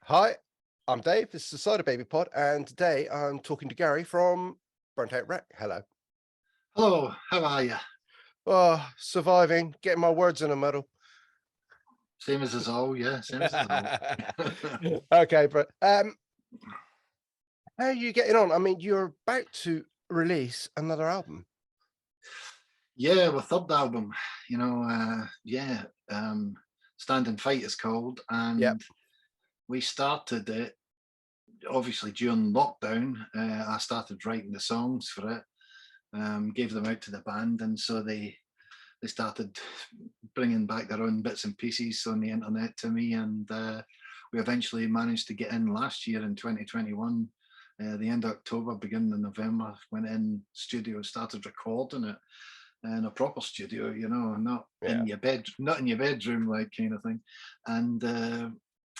Hi, I'm Dave. This is the Cyderbaby pod, and today I'm talking to Gary from Burnt Out Wreck. Hello. Hello, how are you? Oh, surviving, getting my words in a muddle. Same as us all, yeah, same as us all. Okay, but how are you getting on? I mean, you're about to release another album. Yeah, our third album, yeah, Stand and Fight is called, Yep. and we started it obviously during lockdown. I started writing the songs for it, gave them out to the band, and so they started bringing back their own bits and pieces on the internet to me, and we eventually managed to get in last year in 2021. The end of October, beginning of November, went in studio, started recording it in a proper studio, not Yeah. in your not in your bedroom, like kind of thing. And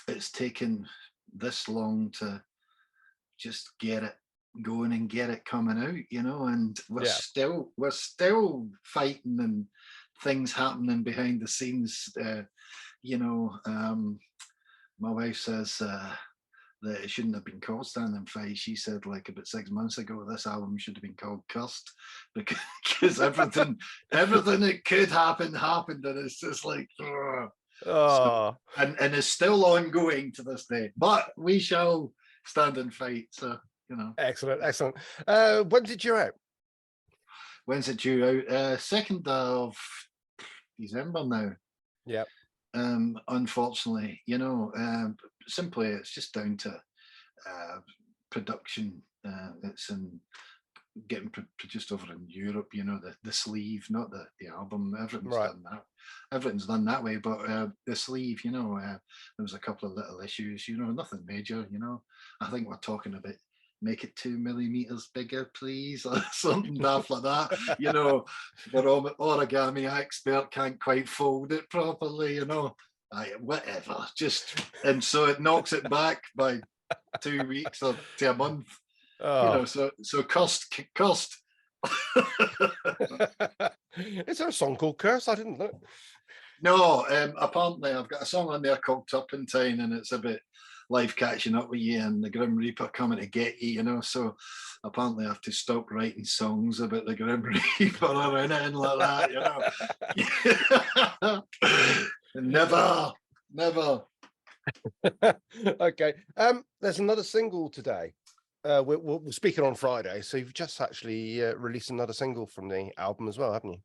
it's taken this long to just get it going and get it coming out, and Yeah. we're still fighting and things happening behind the scenes. You know, my wife says that it shouldn't have been called Stand and Fight. She said like about 6 months ago, this album should have been called Cursed because everything that could happen happened, and it's just like, ugh. So Oh, and it's still ongoing to this day. But we shall stand and fight. So excellent, excellent. When did you out? when's it due out? 2nd of December now. Yep. Unfortunately, simply it's just down to production. It's in getting produced over in Europe. The sleeve, not the album. Right. Everything's done that way. But the sleeve, there was a couple of little issues. Nothing major. I think we're talking about make it 2 millimeters bigger, please, or something daft like that. But origami expert can't quite fold it properly. Whatever. And so it knocks it back by 2 weeks or to a month. Oh. So cost. Is there a song called Curse? I didn't know. No, apparently I've got a song on there called Turpentine, and it's about life catching up with you and the Grim Reaper coming to get you. So apparently I have to stop writing songs about the Grim Reaper or anything like that. Never. Okay. There's another single today. We're speaking on Friday, so you've just actually released another single from the album as well, haven't you?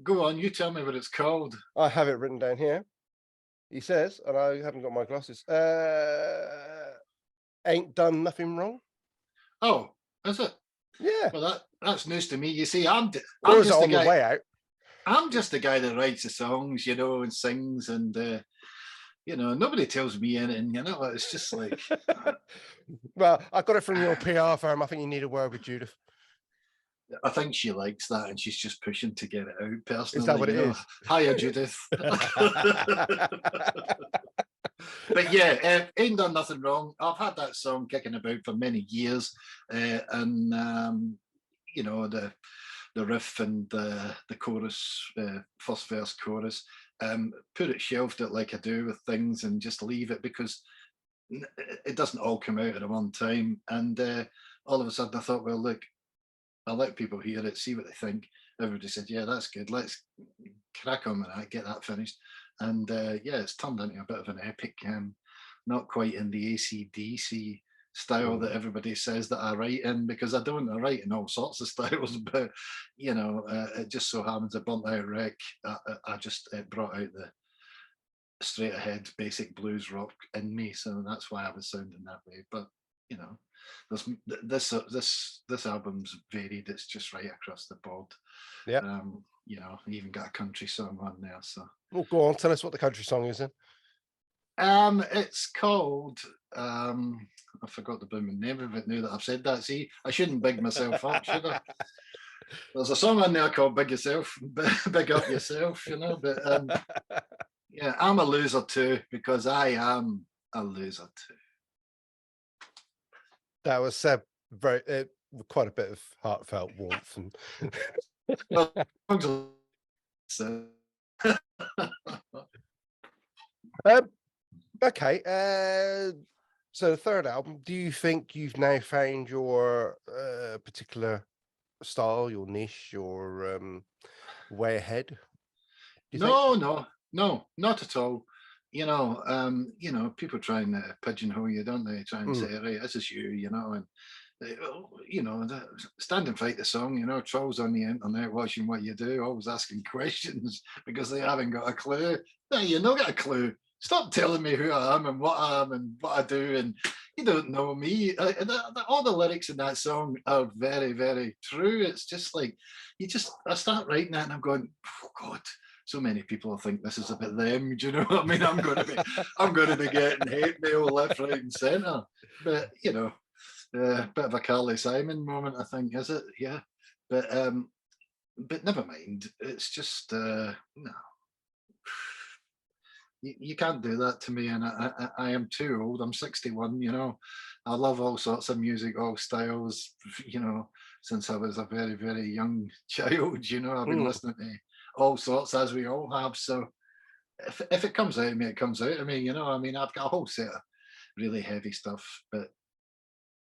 Go on, you tell me what it's called. I have it written down here. He says, and I haven't got my glasses. Ain't done nothing wrong. Oh, is it? Yeah. Well, that's news to me. You see, Or I'm is it just a on the guy. way out? I'm just the guy that writes the songs, and sings, and nobody tells me anything. It's just like. Well, I got it from your PR firm. I think you need a word with Judith. I think she likes that, and she's just pushing to get it out. Personally, Is that what it is? Hiya, Judith. But yeah, ain't done nothing wrong. I've had that song kicking about for many years, and the riff and the chorus, first verse, chorus. Shelved it like I do with things, and just leave it because it doesn't all come out at one time. And all of a sudden, I thought, well, look, I'll let people hear it, see what they think. Everybody said, yeah, that's good. Let's crack on with that, get that finished. And yeah, it's turned into a bit of an epic, not quite in the AC/DC style that everybody says that I write in, because I don't. I write in all sorts of styles, but it just so happens a Burnt Out Wreck, I just brought out the straight ahead basic blues rock in me, so that's why I was sounding that way. But this album's varied. It's just right across the board. Yeah. Even got a country song on there. So go on, tell us what the country song is then. It's called I forgot the blooming name of it now that I've said that. See, I shouldn't big myself up, should I? There's a song on there called Big Yourself, Big Up Yourself, but yeah, I'm a loser too, because I am a loser too. That was said very quite a bit of heartfelt warmth and So Okay. So the third album, do you think you've now found your particular style, your niche, your way ahead? Do you think? No, no, no, not at all. People try and pigeonhole you, don't they? Try and Mm, say, right, this is you, and stand and fight the song. Trolls on the internet watching what you do, always asking questions because they haven't got a clue. No, you not got a clue. Stop telling me who I am and what I am and what I do, and you don't know me. All the lyrics in that song are very, very true. It's just like I start writing that and I'm going, oh God, so many people think this is about them. Do you know what I mean? I'm going to be getting hate mail left, right, and centre. But bit of a Carly Simon moment, I think, is it? Yeah, but never mind. It's just no, you can't do that to me, and I am too old. I'm 61. I love all sorts of music, all styles. Since I was a very, very young child. I've been mm. listening to all sorts, as we all have. So if it comes out of me, it comes out of me. I've got a whole set of really heavy stuff, but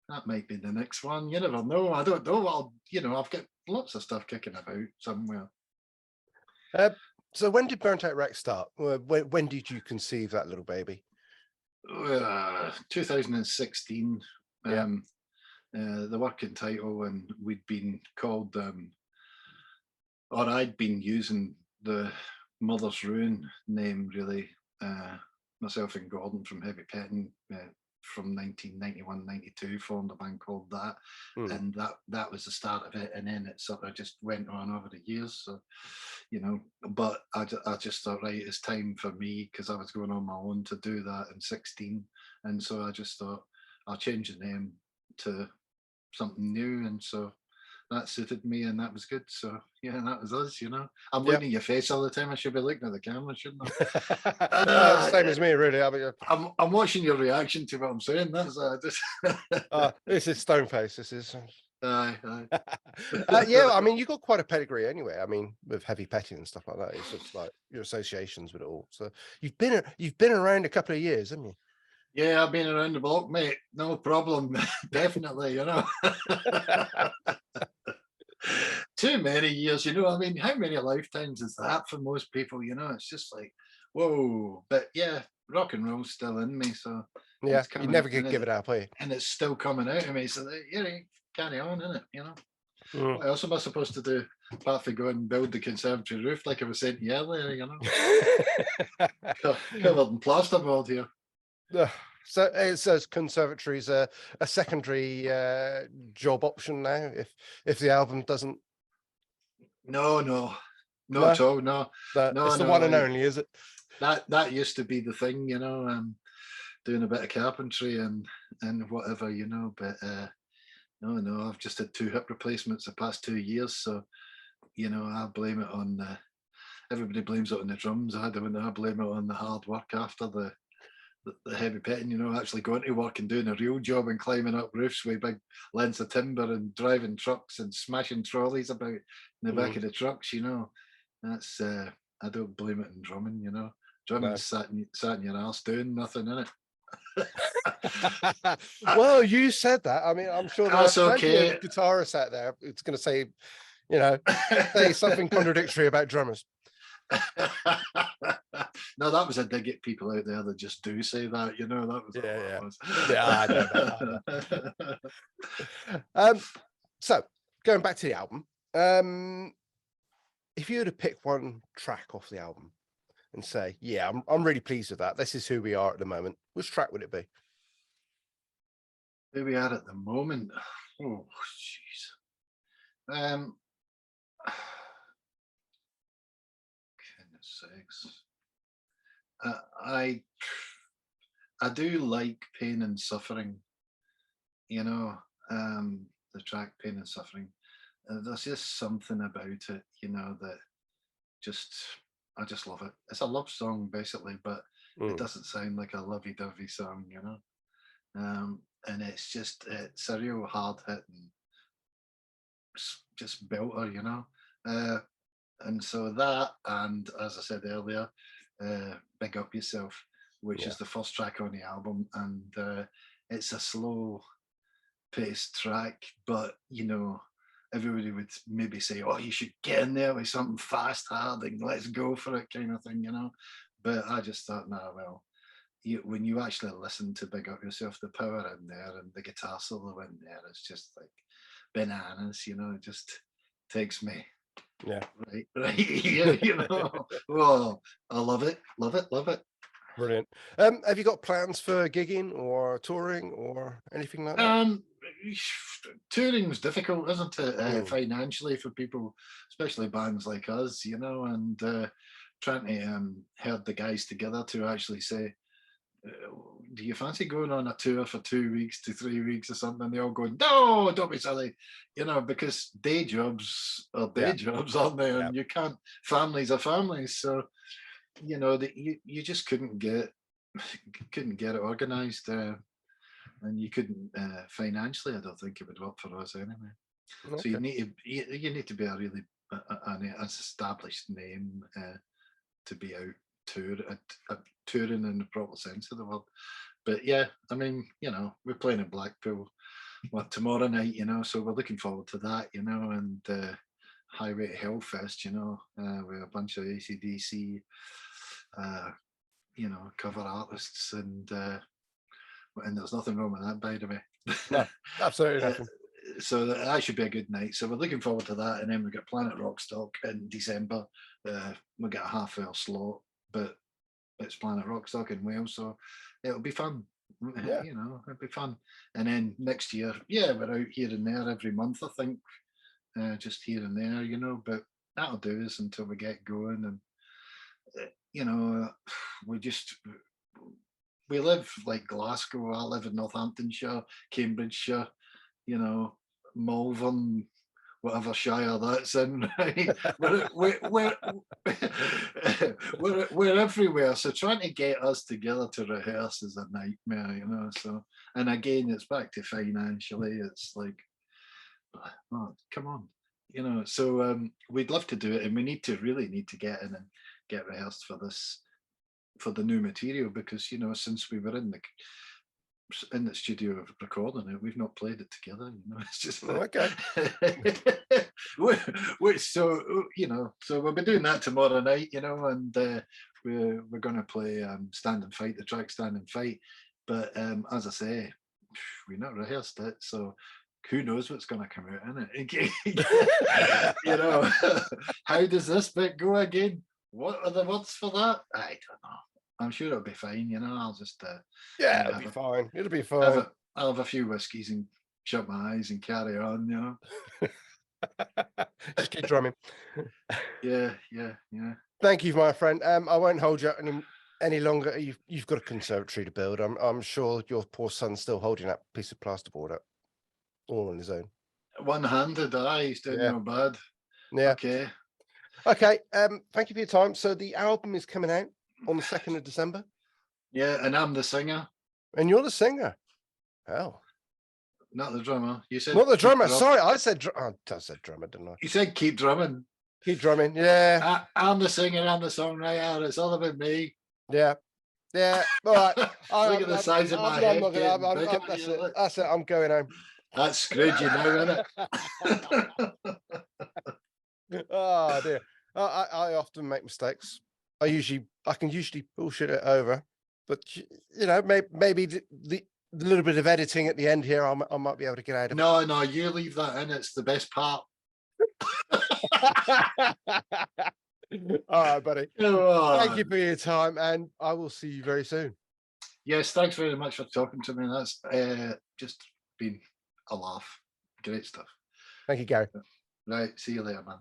that might be the next one. You never know. I don't know. I've got lots of stuff kicking about somewhere. Uh, so when did Burnt Out Rex start? When did you conceive that little baby? 2016. Yeah. The working title, and we'd been called, or I'd been using the Mother's Ruin name, really. Myself and Gordon from Heavy Petting, from 1991, 92, formed a band called that. Mm. And that was the start of it. And then it sort of just went on over the years. So, but I just thought, right, it's time for me, because I was going on my own, to do that in 16. And so I just thought, I'll change the name to something new. And so that suited me, and that was good. So yeah, that was us. I'm Yeah. looking at your face all the time. I should be looking at the camera, shouldn't I? Same as me, really. I mean, I'm watching your reaction to what I'm saying. That's just this is Stoneface. This is. aye, aye. Yeah, I mean, you got quite a pedigree anyway. I mean, with Heavy Petting and stuff like that. It's just like your associations with it all. So you've been around a couple of years, haven't you? Yeah, I've been around the block, mate. No problem. Definitely, Too many years, I mean, how many lifetimes is that for most people? It's just like, whoa. But yeah, rock and roll's still in me, so Yeah, it's you coming, never could give it up, are you? and it's still coming out of me. So carry on, innit? Mm. What else am I supposed to do apart from go and build the conservatory roof, like I was saying to you earlier? Covered in plasterboard here. So it says conservatory's a secondary job option now. If the album doesn't, No, no, not no, at all. No, it's no, the one no. and only, is it? That used to be the thing, doing a bit of carpentry and whatever, But no, I've just had 2 hip replacements the past 2 years, so I blame it on everybody blames it on the drums. I don't. I blame it on the hard work after the heavy petting. Actually going to work and doing a real job and climbing up roofs with big lengths of timber and driving trucks and smashing trolleys about in the back Mm, of the trucks. That's I don't blame it on drumming. Drumming no. sat in your ass doing nothing in it. Well, you said that. I mean, I'm sure there are That's plenty of okay. guitarists out there. It's going to say, you know, say something contradictory about drummers. No, that was a dig at people out there that just do say that. That was all Yeah, that was. yeah. I know, mate. I know. So going back to the album, if you were to pick one track off the album and say, "Yeah, I'm really pleased with that. This is who we are at the moment," which track would it be? Where we are at the moment. Oh, jeez. Goodness sakes. Uh, I I do like Pain and Suffering. You know, the track Pain and Suffering. There's just something about it, that just I just love it. It's a love song basically, but it Mm, doesn't sound like a lovey-dovey song. And it's a real hard hitting, just belter. Uh, and so that, and as I said earlier, big up yourself. which is the first track on the album, and it's a slow paced track, but you know, everybody would maybe say, "Oh, you should get in there with something fast, hard, and let's go for it," kind of thing, you know. But I just thought, nah, well, when you actually listen to Big Up Yourself, the power in there and the guitar solo in there, it's just like bananas, you know. It just takes me Yeah. right, yeah, you know. Well, I love it, love it, love it. Brilliant. Have you got plans for gigging or touring or anything like that? Touring's difficult, isn't it? Mm. Financially for people, especially bands like us, you know, and trying to herd the guys together to actually say, do you fancy going on a tour for 2 weeks to 3 weeks or something? And they all go, no, don't be silly, you know, because day jobs are day Yeah. jobs, aren't they? Yeah. And you can't, families are families. So, you know, you just couldn't get it organized. And you couldn't financially. I don't think it would work for us anyway. So Okay. you need to be a really an established name to be out touring in the proper sense of the word. But yeah, I mean, you know, we're playing in Blackpool tomorrow night, you know, so we're looking forward to that, you know, and Highway to Hellfest, you know, with a bunch of AC/DC, you know, cover artists, and there's nothing wrong with that, by the way. No, absolutely nothing. So that should be a good night. So we're looking forward to that, and then we've got Planet Rockstock in December. We'll get a half-hour slot, but it's Planet Rockstock in Wales, so it'll be fun. Yeah. You know, it'll be fun. And then next year, yeah, we're out here and there every month, I think, just here and there, you know. But that'll do us until we get going, and you know, we live like Glasgow. I live in Northamptonshire, Cambridgeshire, you know, Malvern, whatever shire that's in. Right? We're everywhere. So trying to get us together to rehearse is a nightmare, you know. So, and again, it's back to financially. It's like, oh, come on, you know. So we'd love to do it, and we really need to get in and get rehearsed for this, for the new material, because you know, since we were in the studio recording it, we've not played it together, you know. It's just Okay. So you know, so we'll be doing that tomorrow night, you know, and we're going to play Stand and Fight, the track Stand and Fight, but as I say, we've not rehearsed it, so who knows what's going to come out in it. You know, how does this bit go again? What are the words for that? I don't know. I'm sure it'll be fine, you know. I'll just Yeah, it'll be fine. It'll be fine. I'll have a few whiskies and shut my eyes and carry on, you know. Just keep drumming. Yeah. Thank you, my friend. I won't hold you up any longer. You've got a conservatory to build. I'm sure your poor son's still holding that piece of plasterboard up, all on his own. One-handed, he's doing no bad. Yeah. Okay. Okay. Thank you for your time. So the album is coming out on the 2nd of December. Yeah, and I'm the singer. And you're the singer. Hell. Not the drummer. You said not the drummer. Sorry, I said drummer, didn't I? You said keep drumming. Keep drumming. Yeah. I'm the singer. I'm the songwriter. It's all about me. Yeah. Yeah. All right. Look at the size of my head. That's it. I'm going home. That's screwed you now, isn't it? Oh dear. I often make mistakes. I can usually bullshit it over, but you know, maybe the little bit of editing at the end here, I might be able to get out of. No, you leave that in. It's the best part. All right, buddy. Thank you for your time, and I will see you very soon. Yes, thanks very much for talking to me. That's just been a laugh. Great stuff. Thank you, Gary. Right, see you later, man.